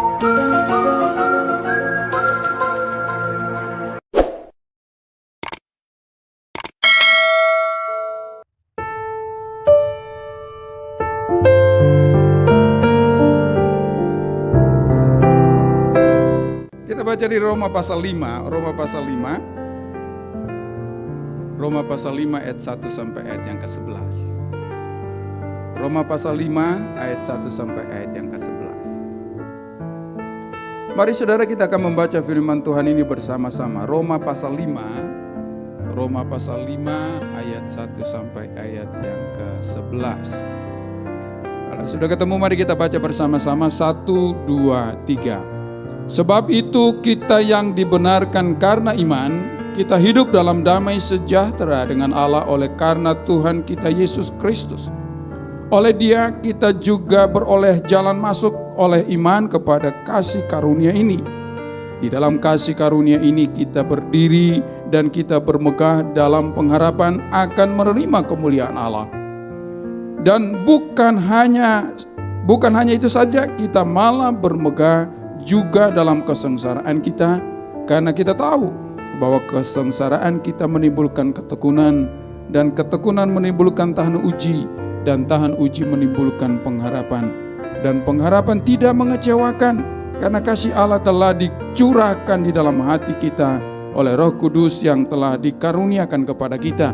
Kita baca di Roma pasal 5, Roma pasal 5 ayat 1 sampai ayat yang ke-11. Roma pasal 5 ayat 1 sampai ayat yang ke-11. Mari saudara, kita akan membaca firman Tuhan ini bersama-sama. Roma pasal 5 ayat 1 sampai ayat yang ke-11. Kalau sudah ketemu, mari kita baca bersama-sama. 1, 2, 3. Sebab itu kita yang dibenarkan karena iman, kita hidup dalam damai sejahtera dengan Allah oleh karena Tuhan kita Yesus Kristus. Oleh Dia kita juga beroleh jalan masuk oleh iman kepada kasih karunia ini. Di dalam kasih karunia ini kita berdiri dan kita bermegah dalam pengharapan akan menerima kemuliaan Allah. Dan bukan hanya itu saja, kita malah bermegah juga dalam kesengsaraan kita, karena kita tahu bahwa kesengsaraan kita menimbulkan ketekunan, dan ketekunan menimbulkan tahan uji, dan tahan uji menimbulkan pengharapan, dan pengharapan tidak mengecewakan, karena kasih Allah telah dicurahkan di dalam hati kita oleh Roh Kudus yang telah dikaruniakan kepada kita.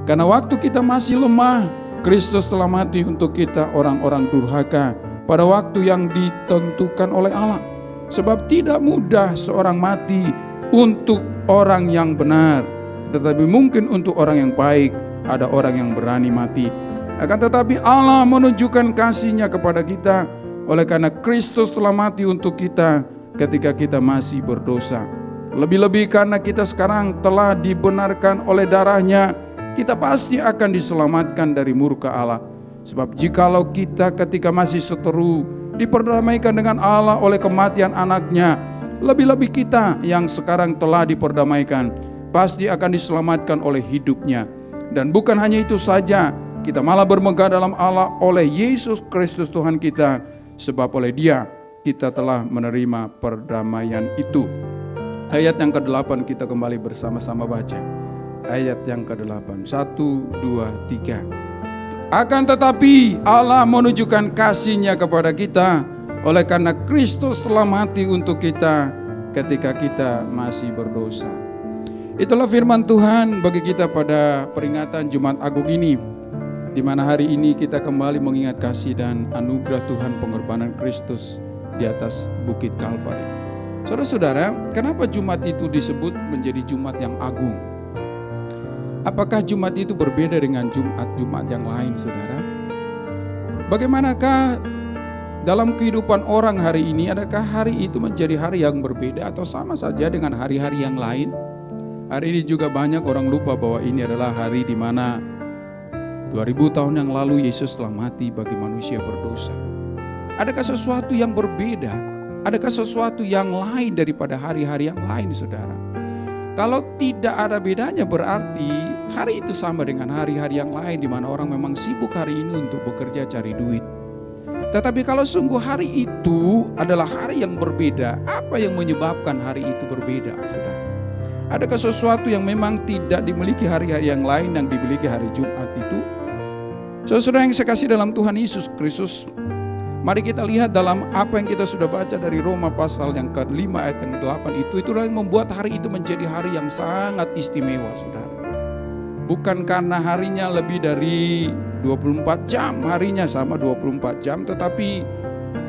Karena waktu kita masih lemah, Kristus telah mati untuk kita orang-orang durhaka pada waktu yang ditentukan oleh Allah. Sebab tidak mudah seorang mati untuk orang yang benar, tetapi mungkin untuk orang yang baik ada orang yang berani mati. Akan tetapi Allah menunjukkan kasih-Nya kepada kita oleh karena Kristus telah mati untuk kita ketika kita masih berdosa. Lebih-lebih karena kita sekarang telah dibenarkan oleh darah-Nya, kita pasti akan diselamatkan dari murka Allah. Sebab jikalau kita ketika masih seteru diperdamaikan dengan Allah oleh kematian anaknya, lebih-lebih kita yang sekarang telah diperdamaikan pasti akan diselamatkan oleh hidupnya. Dan bukan hanya itu saja, kita malah bermegah dalam Allah oleh Yesus Kristus Tuhan kita, sebab oleh Dia kita telah menerima perdamaian itu. Ayat yang ke-8 kita kembali bersama-sama baca. Ayat yang ke-8, 1, 2, 3. Akan tetapi Allah menunjukkan kasih-Nya kepada kita oleh karena Kristus telah mati untuk kita ketika kita masih berdosa. Itulah firman Tuhan bagi kita pada peringatan Jumat Agung ini, di mana hari ini kita kembali mengingat kasih dan anugerah Tuhan pengorbanan Kristus di atas Bukit Kalvari. Saudara-saudara, kenapa Jumat itu disebut menjadi Jumat yang agung? Apakah Jumat itu berbeda dengan Jumat-Jumat yang lain, saudara? Bagaimanakah dalam kehidupan orang hari ini, adakah hari itu menjadi hari yang berbeda atau sama saja dengan hari-hari yang lain? Hari ini juga banyak orang lupa bahwa ini adalah hari di mana 2000 tahun yang lalu Yesus telah mati bagi manusia berdosa. Adakah sesuatu yang berbeda? Adakah sesuatu yang lain daripada hari-hari yang lain, saudara? Kalau tidak ada bedanya, berarti hari itu sama dengan hari-hari yang lain di mana orang memang sibuk hari ini untuk bekerja cari duit. Tetapi kalau sungguh hari itu adalah hari yang berbeda, apa yang menyebabkan hari itu berbeda, saudara? Adakah sesuatu yang memang tidak dimiliki hari-hari yang lain yang dimiliki hari Jumat itu? Saudara yang saya kasih dalam Tuhan Yesus Kristus, mari kita lihat dalam apa yang kita sudah baca dari Roma pasal yang ke-5 ayat yang ke-8 itulah yang membuat hari itu menjadi hari yang sangat istimewa, saudara. Bukan karena harinya lebih dari 24 jam, harinya sama 24 jam, tetapi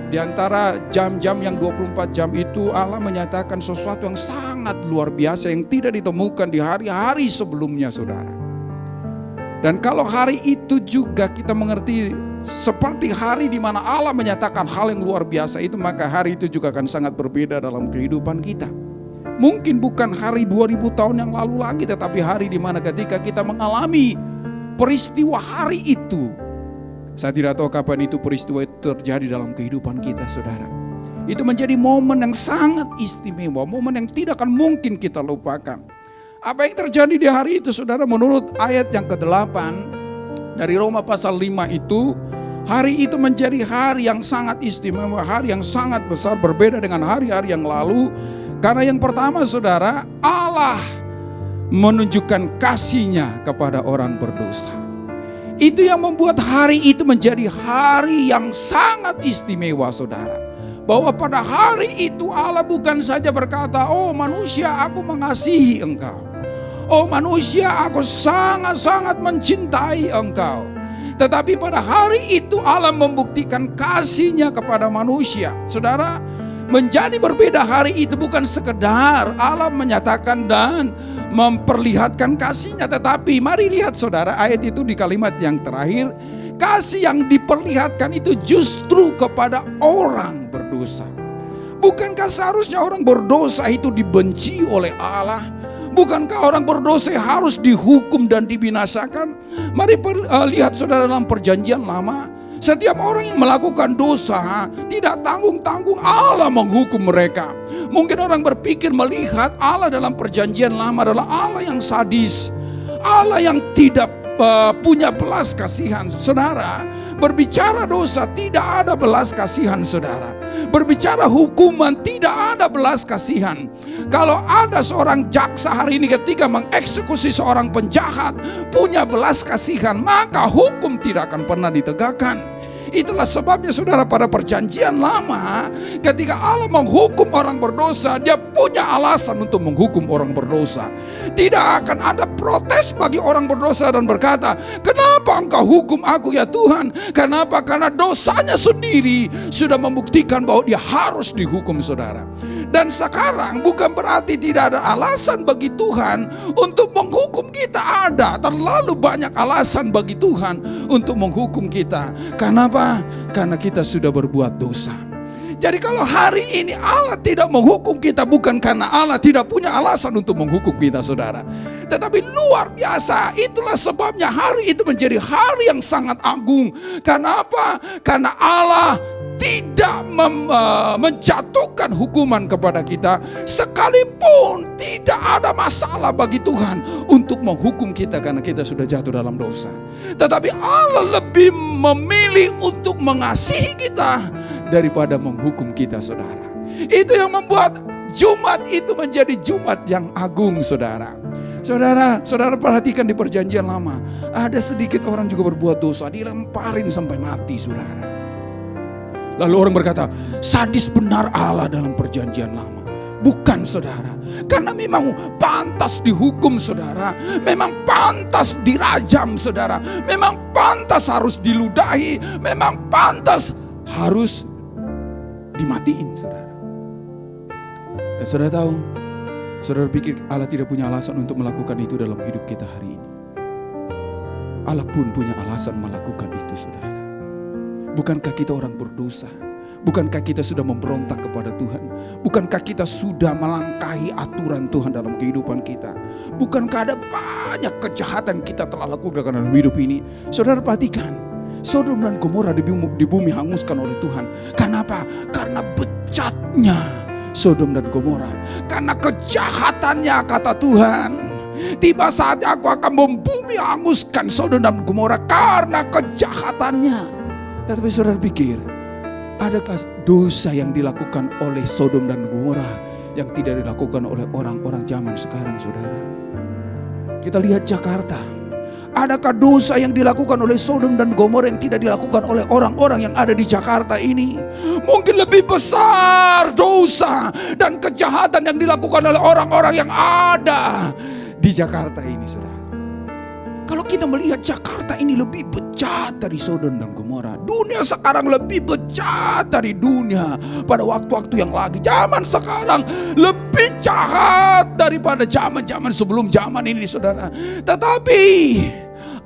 di antara jam-jam yang 24 jam itu Allah menyatakan sesuatu yang sangat luar biasa yang tidak ditemukan di hari-hari sebelumnya, saudara. Dan kalau hari itu juga kita mengerti seperti hari di mana Allah menyatakan hal yang luar biasa itu, maka hari itu juga akan sangat berbeda dalam kehidupan kita. Mungkin bukan hari 2000 tahun yang lalu lagi, tetapi hari di mana ketika kita mengalami peristiwa hari itu. Saya tidak tahu kapan itu peristiwa itu terjadi dalam kehidupan kita, saudara. Itu menjadi momen yang sangat istimewa, momen yang tidak akan mungkin kita lupakan. Apa yang terjadi di hari itu, saudara, menurut ayat yang ke-8 dari Roma pasal 5 itu, Hari itu menjadi hari yang sangat istimewa, hari yang sangat besar, berbeda dengan hari-hari yang lalu. Karena yang pertama saudara, Allah menunjukkan kasih-Nya kepada orang berdosa. Itu yang membuat hari itu menjadi hari yang sangat istimewa saudara. Bahwa pada hari itu Allah bukan saja berkata, oh manusia aku mengasihi engkau. Oh manusia aku sangat-sangat mencintai engkau. Tetapi pada hari itu Allah membuktikan kasih-Nya kepada manusia. Saudara, menjadi berbeda hari itu bukan sekedar Allah menyatakan dan memperlihatkan kasih-Nya. Tetapi mari lihat saudara, ayat itu di kalimat yang terakhir. Kasih yang diperlihatkan itu justru kepada orang berdosa. Bukankah seharusnya orang berdosa itu dibenci oleh Allah? Bukankah orang berdosa harus dihukum dan dibinasakan? Mari lihat saudara dalam perjanjian lama. Setiap orang yang melakukan dosa tidak tanggung-tanggung Allah menghukum mereka. Mungkin orang berpikir melihat Allah dalam perjanjian lama adalah Allah yang sadis. Allah yang tidak punya belas kasihan. Saudara, berbicara dosa tidak ada belas kasihan saudara. Berbicara hukuman tidak ada belas kasihan. Kalau ada seorang jaksa hari ini ketika mengeksekusi seorang penjahat punya belas kasihan, maka hukum tidak akan pernah ditegakkan. Itulah sebabnya saudara, pada perjanjian lama ketika Allah menghukum orang berdosa, Dia punya alasan untuk menghukum orang berdosa. Tidak akan ada protes bagi orang berdosa dan berkata, kenapa engkau hukum aku ya Tuhan? Kenapa? Karena dosanya sendiri sudah membuktikan bahwa dia harus dihukum saudara. Dan sekarang bukan berarti tidak ada alasan bagi Tuhan untuk menghukum kita. Ada terlalu banyak alasan bagi Tuhan untuk menghukum kita. Kenapa? Karena kita sudah berbuat dosa. Jadi kalau hari ini Allah tidak menghukum kita, bukan karena Allah tidak punya alasan untuk menghukum kita saudara. Tetapi luar biasa, itulah sebabnya hari itu menjadi hari yang sangat agung. Karena apa? Karena Allah tidak menjatuhkan hukuman kepada kita, sekalipun tidak ada masalah bagi Tuhan untuk menghukum kita karena kita sudah jatuh dalam dosa. Tetapi Allah lebih memilih untuk mengasihi kita daripada menghukum kita saudara. Itu yang membuat Jumat itu menjadi Jumat yang agung saudara. Saudara perhatikan di perjanjian lama, ada sedikit orang juga berbuat dosa, dilemparin sampai mati saudara. Lalu orang berkata, sadis benar Allah dalam perjanjian lama. Bukan saudara, karena memang pantas dihukum saudara, memang pantas dirajam saudara, memang pantas harus diludahi, memang pantas harus dimatiin saudara. Dan saudara tahu, saudara pikir Allah tidak punya alasan untuk melakukan itu dalam hidup kita hari ini. Allah pun punya alasan melakukan itu saudara. Bukankah kita orang berdosa? Bukankah kita sudah memberontak kepada Tuhan? Bukankah kita sudah melangkahi aturan Tuhan dalam kehidupan kita? Bukankah ada banyak kejahatan kita telah lakukan dalam hidup ini? Saudara perhatikan, Sodom dan Gomora di bumi hanguskan oleh Tuhan. Kenapa? Karena becatnya Sodom dan Gomora. Karena kejahatannya kata Tuhan. Tiba saatnya aku akan membumi hanguskan Sodom dan Gomora karena kejahatannya. Tetapi saudara pikir, adakah dosa yang dilakukan oleh Sodom dan Gomora yang tidak dilakukan oleh orang-orang zaman sekarang saudara? Kita lihat Jakarta. Adakah dosa yang dilakukan oleh Sodom dan Gomora yang tidak dilakukan oleh orang-orang yang ada di Jakarta ini? Mungkin lebih besar dosa dan kejahatan yang dilakukan oleh orang-orang yang ada di Jakarta ini saudara. Kalau kita melihat Jakarta ini lebih bejat dari Sodom dan Gomora. Dunia sekarang lebih bejat dari dunia pada waktu-waktu yang lagi. Zaman sekarang lebih jahat daripada zaman-zaman sebelum zaman ini saudara. Tetapi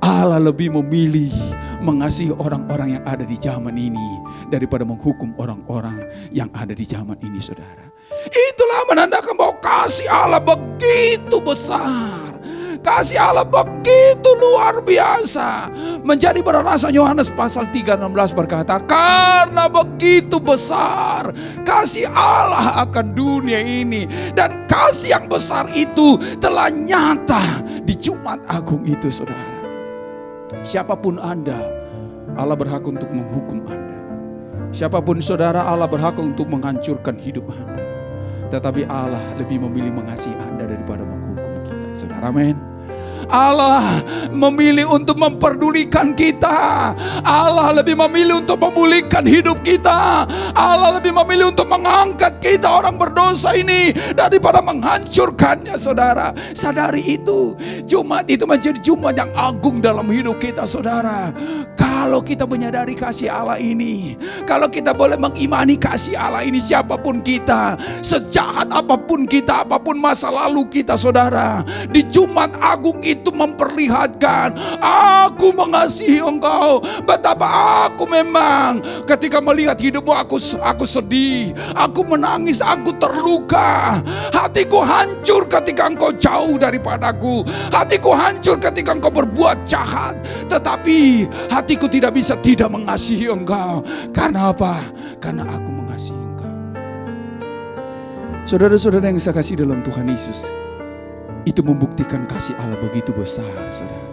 Allah lebih memilih mengasihi orang-orang yang ada di zaman ini daripada menghukum orang-orang yang ada di zaman ini saudara. Itulah menandakan bahwa kasih Allah begitu besar. Kasih Allah begitu luar biasa. Menjadi beralasan Yohanes pasal 3:16 berkata, karena begitu besar kasih Allah akan dunia ini. Dan kasih yang besar itu telah nyata di Jumat Agung itu saudara. Siapapun Anda, Allah berhak untuk menghukum Anda. Siapapun saudara, Allah berhak untuk menghancurkan hidup Anda. Tetapi Allah lebih memilih mengasihi Anda daripada menghukum kita. Saudara, amin. Allah memilih untuk memperdulikan kita. Allah lebih memilih untuk memulihkan hidup kita. Allah lebih memilih untuk mengangkat kita orang berdosa ini daripada menghancurkannya. Saudara, sadari itu. Jumat itu menjadi Jumat yang agung dalam hidup kita, saudara. Kalau kita menyadari kasih Allah ini, kalau kita boleh mengimani kasih Allah ini, siapapun kita, sejahat apapun kita, apapun masa lalu kita, saudara, di Jumat Agung itu memperlihatkan, aku mengasihi engkau. Betapa aku memang ketika melihat hidupmu, aku sedih, aku menangis, aku terluka. Hatiku hancur ketika engkau jauh daripadaku. Hatiku hancur ketika engkau berbuat jahat. Tetapi hatiku tidak bisa tidak mengasihi engkau. Karena apa? Karena aku mengasihi engkau. Saudara-saudara yang saya kasih dalam Tuhan Yesus, itu membuktikan kasih Allah begitu besar, saudara.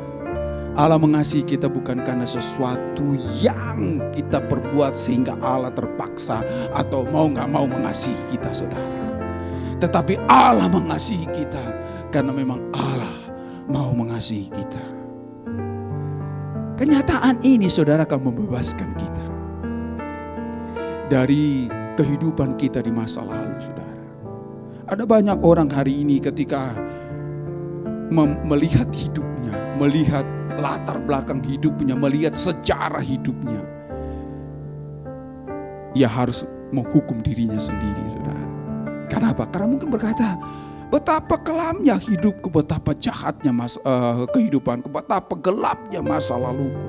Allah mengasihi kita bukan karena sesuatu yang kita perbuat sehingga Allah terpaksa atau mau gak mau mengasihi kita, saudara. Tetapi Allah mengasihi kita karena memang Allah mau mengasihi kita. Kenyataan ini, saudara, akan membebaskan kita dari kehidupan kita di masa lalu, saudara. Ada banyak orang hari ini ketika melihat hidupnya, melihat latar belakang hidupnya, melihat sejarah hidupnya, ia harus menghukum dirinya sendiri, saudara. Kenapa? Karena mungkin berkata, betapa kelamnya hidupku, betapa jahatnya kehidupanku, betapa gelapnya masa laluku.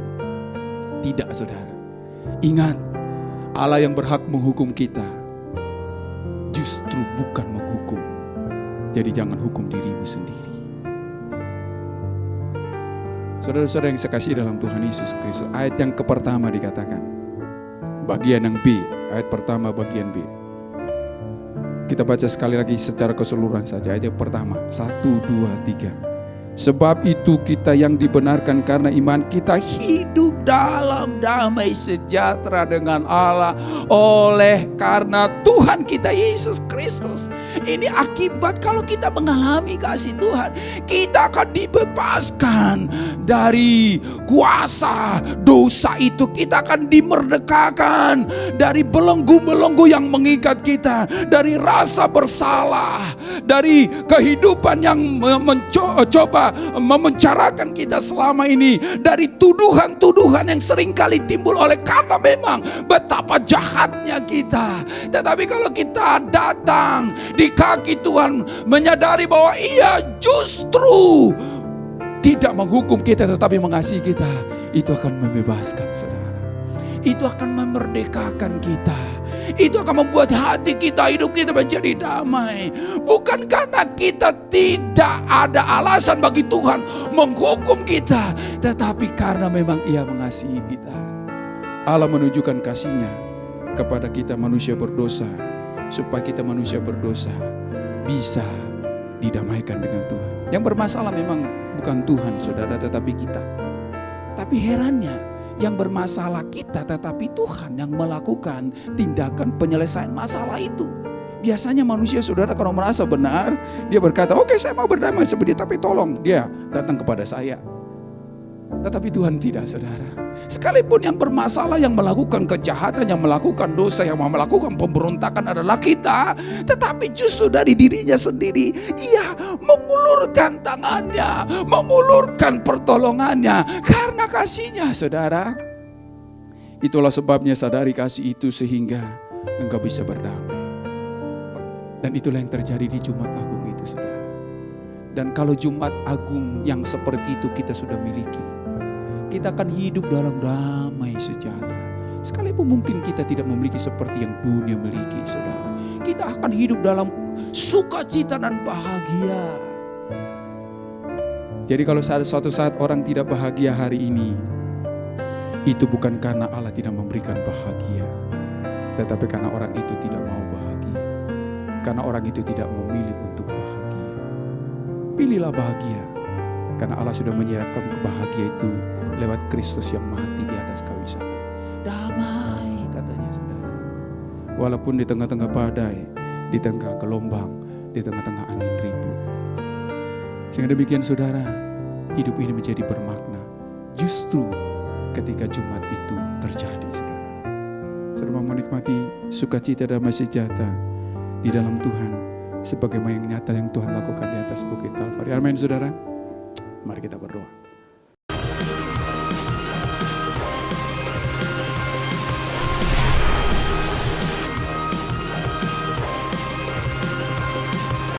Tidak, saudara. Ingat, Allah yang berhak menghukum kita justru bukan menghukum. Jadi jangan hukum dirimu sendiri. Saudara-saudara yang saya kasih dalam Tuhan Yesus Kristus, ayat yang pertama dikatakan, bagian yang B, ayat pertama bagian B. Kita baca sekali lagi secara keseluruhan saja. Ayat yang pertama, 1, 2, 3. Sebab itu kita yang dibenarkan karena iman, kita hidup dalam damai sejahtera dengan Allah oleh karena Tuhan kita Yesus Kristus. Ini akibat kalau kita mengalami kasih Tuhan, kita akan dibebaskan dari kuasa dosa itu. Kita akan dimerdekakan dari belenggu-belenggu yang mengikat kita, dari rasa bersalah, dari kehidupan yang mencoba memencarakan kita selama ini, dari tuduhan-tuduhan yang seringkali timbul oleh karena memang betapa jahatnya kita. Tetapi kalau kita datang di kaki Tuhan, menyadari bahwa Ia justru tidak menghukum kita tetapi mengasihi kita, itu akan membebaskan, saudara. Itu akan memerdekakan kita. Itu akan membuat hati kita, hidup kita menjadi damai. Bukan karena kita tidak ada alasan bagi Tuhan menghukum kita, tetapi karena memang Ia mengasihi kita. Allah menunjukkan kasih-Nya kepada kita manusia berdosa, supaya kita manusia berdosa bisa didamaikan dengan Tuhan. Yang bermasalah memang bukan Tuhan, saudara, tetapi kita. Tapi herannya, yang bermasalah kita, tetapi Tuhan yang melakukan tindakan penyelesaian masalah itu. Biasanya manusia, saudara, kalau merasa benar, dia berkata, oke, saya mau berdamai seperti, tapi tolong dia datang kepada saya. Tetapi Tuhan tidak, saudara. Sekalipun yang bermasalah, yang melakukan kejahatan, yang melakukan dosa, yang melakukan pemberontakan adalah kita, tetapi justru dari dirinya sendiri Ia mengulurkan tangannya, mengulurkan pertolongannya karena kasih-Nya, saudara. Itulah sebabnya sadari kasih itu sehingga engkau bisa berdamai. Dan itulah yang terjadi di Jumat Agung itu, saudara. Dan kalau Jumat Agung yang seperti itu kita sudah miliki, kita akan hidup dalam damai sejahtera. Sekalipun mungkin kita tidak memiliki seperti yang dunia miliki, saudara. Kita akan hidup dalam sukacita dan bahagia. Jadi kalau suatu saat orang tidak bahagia hari ini, itu bukan karena Allah tidak memberikan bahagia, tetapi karena orang itu tidak mau bahagia. Karena orang itu tidak memilih untuk bahagia. Pilihlah bahagia, Karena Allah sudah menyerahkan kebahagiaan itu lewat Kristus yang mati di atas kayu salib. Damai katanya saudara. Walaupun di tengah-tengah badai, di tengah gelombang, di tengah-tengah angin ribut. Sehingga demikian saudara, hidup ini menjadi bermakna. Justru ketika Jumat itu terjadi saudara. Saudara mau menikmati sukacita damai sejahtera di dalam Tuhan. Sebagaimana yang nyata yang Tuhan lakukan di atas bukit Kalvari. Amin saudara. Mari kita berdoa.